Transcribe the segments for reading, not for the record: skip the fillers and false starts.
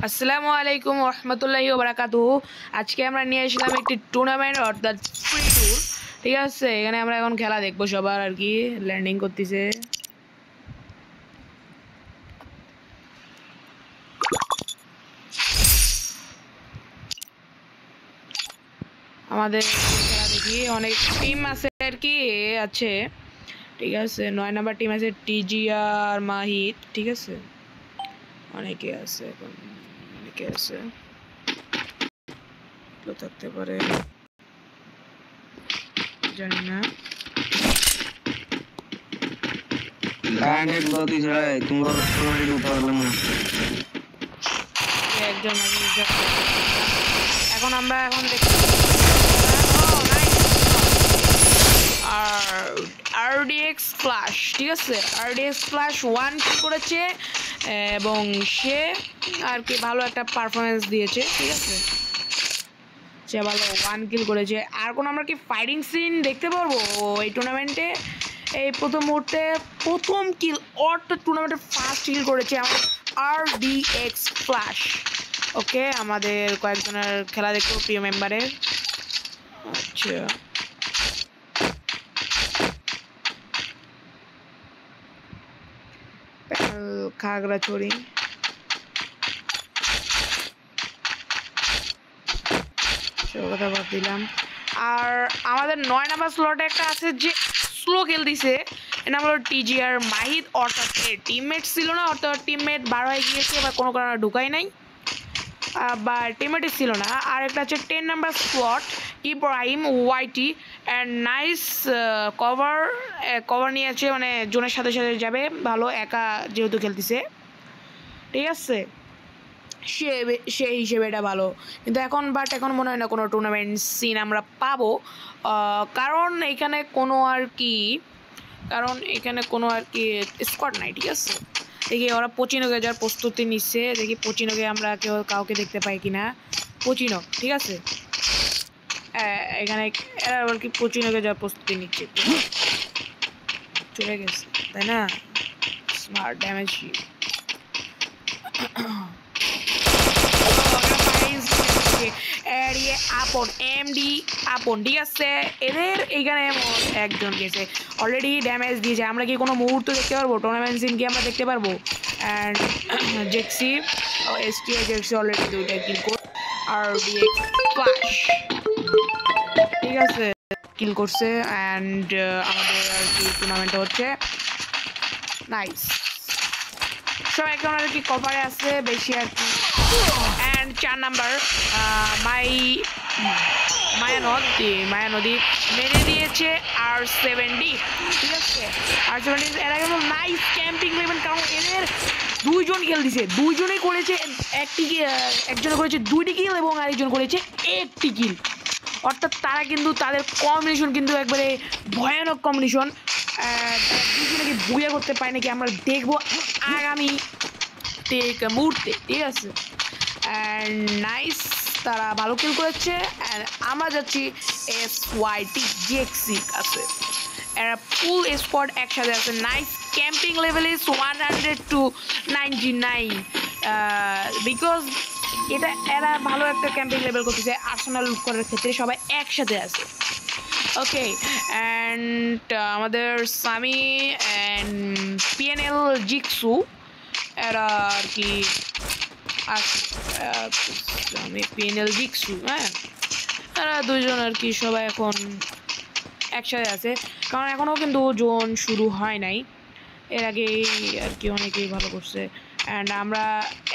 আসসালামু আলাইকুম রহমতুল্লাহি ওয়া বারাকাতুহু। আজকে আমরা নিয়ে আসলাম একটি টুর্নামেন্ট অর্থাৎ ফ্রি ট্যুর। ঠিক আছে, এখানে আমরা এখন খেলা দেখবো সবার আর কি। ল্যান্ডিং করতেছে, আমাদের খেলা দেখি। অনেক টিম আছে আর কি আছে। ঠিক আছে, 9 নাম্বার টিম আছে টিজিআর মাহিত। ঠিক আছে, অনেকে আছে, এখন অনেকে আছে, থাকতে পারে জানি না। এখন আমরা আরডিএক্স ফ্ল্যাশ, ঠিক আছে, আরডিএক্স ফ্ল্যাশ 1 করেছে এবং সে আর কি ভালো একটা পারফরমেন্স দিয়েছে। ঠিক আছে, সে ভালো 1 কিল করেছে। আর কোনো আমরা কি ফাইটিং সিন দেখতে পারবো এই টুর্নামেন্টে? এই প্রথম মুহূর্তে প্রথম কিল অর্থাৎ টুর্নামেন্টের ফার্স্ট কিল করেছে আমার আরডিএক্স ফ্ল্যাশ। ওকে, আমাদের কয়েকজনের খেলা দেখবো প্রিয় মেম্বারের। আচ্ছা, খাগড়াছড়ি, কথা বাদ দিলাম। আর আমাদের 9 নাম্বার স্লটে একটা আছে যে স্লো খেল দিছে, এর নাম হলো টিজিআর মাহিদ। অর্থাৎ এর টিমমেট ছিল না, অর্থাৎ টিমমেট বার হয়ে গিয়েছে বা কোনো কারণে ঢুকাই নাই, বা টিমমেটই ছিল না। আর একটা আছে 10 নাম্বার স্লট ইব্রাহিম ওয়াইটি, অ্যান্ড নাইস কভার নিয়েছে, মানে জোনের সাথে সাথে যাবে, ভালো একা যেহেতু খেলতেছে। ঠিক আছে, সে হিসেবে এটা ভালো। কিন্তু এখন মনে হয় না কোনো টুর্নামেন্ট সিন আমরা পাবো, কারণ এখানে কোনো আর কি স্কোয়াড নাই। ঠিক আছে, দেখি ওরা পচিনোকে যাওয়ার প্রস্তুতি নিচ্ছে, দেখি পচিনোকে আমরা কাউকে দেখতে পাই কিনা। পচিনো, ঠিক আছে, এখানে এরা আর কি পচিনোকে যাওয়ার প্রস্তুতি নিচ্ছে। চলে গেছে তাই না, স্মার্ট ড্যামেজ। ঠিক আছে, এদের এইখানে একজন গেছে অলরেডি, ড্যামেজ দিয়েছে। আমরা কি কোনো মুহূর্ত দেখতে পারবো টুর্নামেন্ট সিন কি আমরা দেখতে পারবো? অ্যান্ড জেক্সি অলরেডি 2টা কিল করে আর ঠিক আছে কিল করছে। অ্যান্ড আমাদের আর কি টুর্নামেন্টটা হচ্ছে নাইস। সব এখন আর কি কভারে আছে বেশি আর কি। অ্যান্ড 4 নাম্বার মায়ানদী মেরে দিয়েছে R70। ঠিক আছে, R70 এরা কিন্তু নাইস ক্যাম্পিং নেবেন, কারণ এদের 2জন কিল দিছে, 2জনেই করেছে একজনে করেছে 2টি কিল এবং আরেকজন করেছে 1টি কিল। অর্থাৎ তারা কিন্তু তাদের কম্বিনেশন কিন্তু একবারে ভয়ানক কম্বিনেশন। দুজনে কি বুয়া করতে পারে নাকি আমরা দেখবো আগামী মুহূর্তে। ঠিক আছে, অ্যান্ড নাইস, তারা ভালো কিল করেছে। আমরা যাচ্ছি SYT জেক্সি কাছে, এরা ফুল স্কোয়াড একসাথে আছে। Nice camping level is 100 to 99, because এরা ভালো একটা ক্যাম্পিং লেভেল করতেছে। আর্সেনাল লুট করার ক্ষেত্রে সবাই একসাথে আছে। ওকে, অ্যান্ড আমাদের সামি অ্যান্ড PNL জিক্সু এরা আর কি PNL জিক্সু, হ্যাঁ, এরা 2জন আর কি সবাই এখন একসাথে আছে, কারণ এখনও কিন্তু জোন শুরু হয় নাই। এর আগেই আর কি অনেকেই ভালো করছে। অ্যান্ড আমরা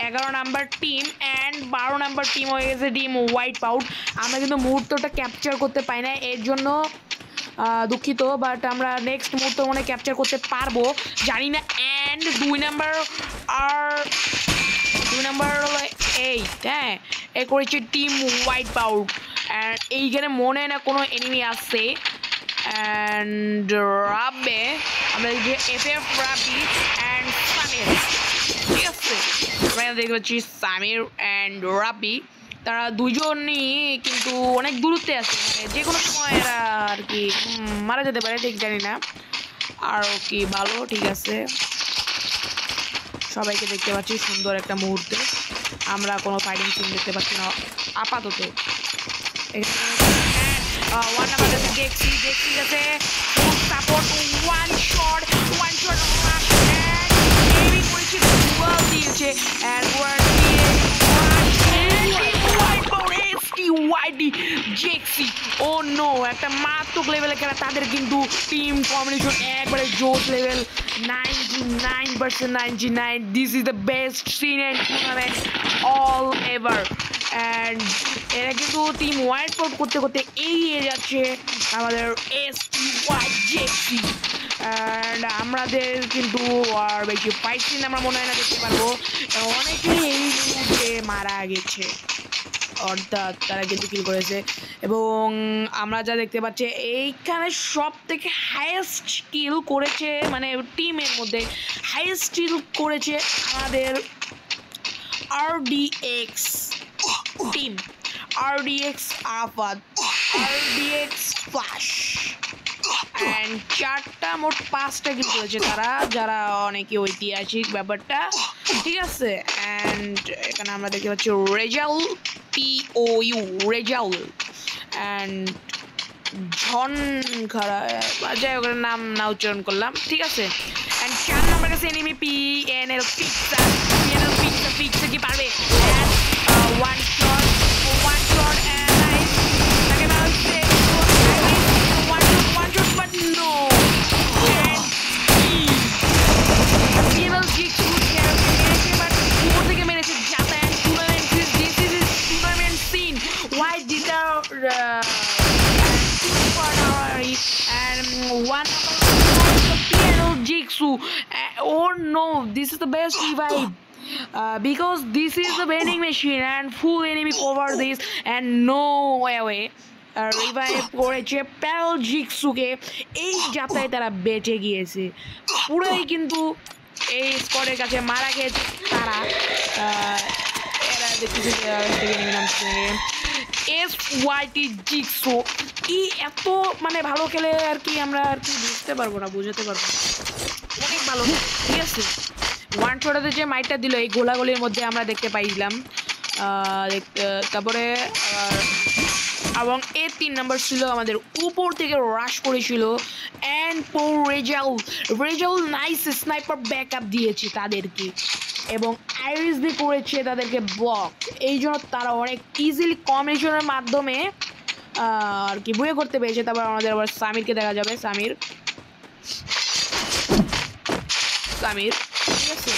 11 number team and 12 number team হয়ে গেছে টিম হোয়াইট পাউট। আমরা কিন্তু মুহূর্তটা ক্যাপচার করতে পাই না, এর জন্য দুঃখিত, বাট আমরা নেক্সট মুহূর্ত মনে ক্যাপচার করতে পারবো জানি না। অ্যান্ড 2 নাম্বার হলো 8, হ্যাঁ, এ করেছে টিম হোয়াইট পাউট। অ্যান্ড এইখানে মনে হয় না কোনো এনিমি আসছে। অ্যান্ড রাবে আমরা যে FF রাবি অ্যান্ড সামির, ঠিক আছে, আমরা দেখতে পাচ্ছি সামির অ্যান্ড রাবি, তারা 2জনই কিন্তু অনেক দূরত্বে আছে, মানে যে কোনো সময় এরা আর কি মারা যেতে পারে, ঠিক জানি না। আর কি ভালো, ঠিক আছে, সবাইকে দেখতে পাচ্ছি সুন্দর একটা মুহূর্তে। আমরা কোনো ফাইটিং সিন দেখতে পাচ্ছি না আপাতত। ওয়ান নাম্বার আছে জেক্সি আছে full support one shot heavy করেছে ডুয়াল দিয়েছে এন্ড ওয়ার্ড দিয়ে ওয়াইডি জেক্সি ও নো একটা মারাত্মক লেভেলের খেলা তাদের কিন্তু টিম কম্বিনেশন একবারে জোস level 99%. This is the best scene and tournament all ever and এরা কিন্তু টিম ওয়াইড আউট করতে করতে এগিয়ে যাচ্ছে আমাদের STY জেক্সি অ্যান্ড আমাদের কিন্তু আর বেশি ফাইট সিন আমরা মনে হয় না দেখতে পারবো অনেকেই এই মুহূর্তে মারা গেছে অর্থাৎ তারা কিন্তু কিল করেছে এবং আমরা যা দেখতে পাচ্ছি এইখানে সব থেকে হাইয়েস্ট কিল করেছে মানে টিমের মধ্যে হাইয়েস্ট কিল করেছে আমাদের RDX team RDX Arafat RDX flash and চারটা মোট 5টা কিল করেছে তারা যারা অনেকে ঐতিহাসিক ব্যাপারটা ঠিক আছে অ্যান্ড এখানে আমরা দেখতে পাচ্ছি রেজাউল POU রেজাউল অ্যান্ড ঝন খারা যাই ওখানে নাম না উচ্চারণ করলাম ঠিক আছে অ্যান্ড 4 নম্বর কাছে এনিমি PNL ফিক্সা কি পারবে ওয়ান শট অ্যান্ড নাইস তাকে মারছে one shot but no PNL জিক্স মেরেছে বাট উপর থেকে মেরেছে জাপান টুর্নামেন্ট সিন why did our and one PNL Jigsaw oh no this is the best revive because this is the vending machine and full enemy cover this and no way revive করেছে payroll জিক্সুকে এই যাত্রায় তারা বেঁচে গিয়েছে পুরোই কিন্তু এই স্কোয়াডের কাছে মারা গেছে তারা এরা দেখতেছে SYT জিক্সো কি এত মানে ভালো খেলে আর কি আমরা আর কি বুঝতে পারবো না বুঝাতে পারবো অনেক ভালো ঠিক আছে ওয়ান শটে যে মাইটটা দিল এই গোলাগুলির মধ্যে আমরা দেখতে পাইলাম তারপরে এবং 3 নম্বর ছিল আমাদের উপর থেকে রাশ করেছিল and poor Rezaul nice sniper backup দিয়েছে তাদেরকে এবং আইরিস দিয়ে করেছে তাদেরকে ব্লক এই জন্য তারা অনেক ইজিলি কম্বিনেশনের মাধ্যমে আর কি বুয়ে করতে পেরেছে তারপর আমাদের আবার সামিরকে দেখা যাবে সামির ঠিক আছে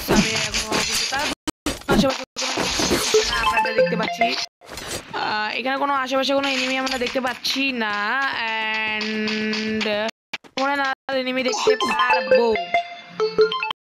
সামির এখনো কিন্তু তার আমরা দেখতে পাচ্ছি এখানে কোনো আশেপাশে কোনো এনিমি আমরা দেখতে পাচ্ছি না অ্যান্ড মনে না এনিমি দেখতে পারবো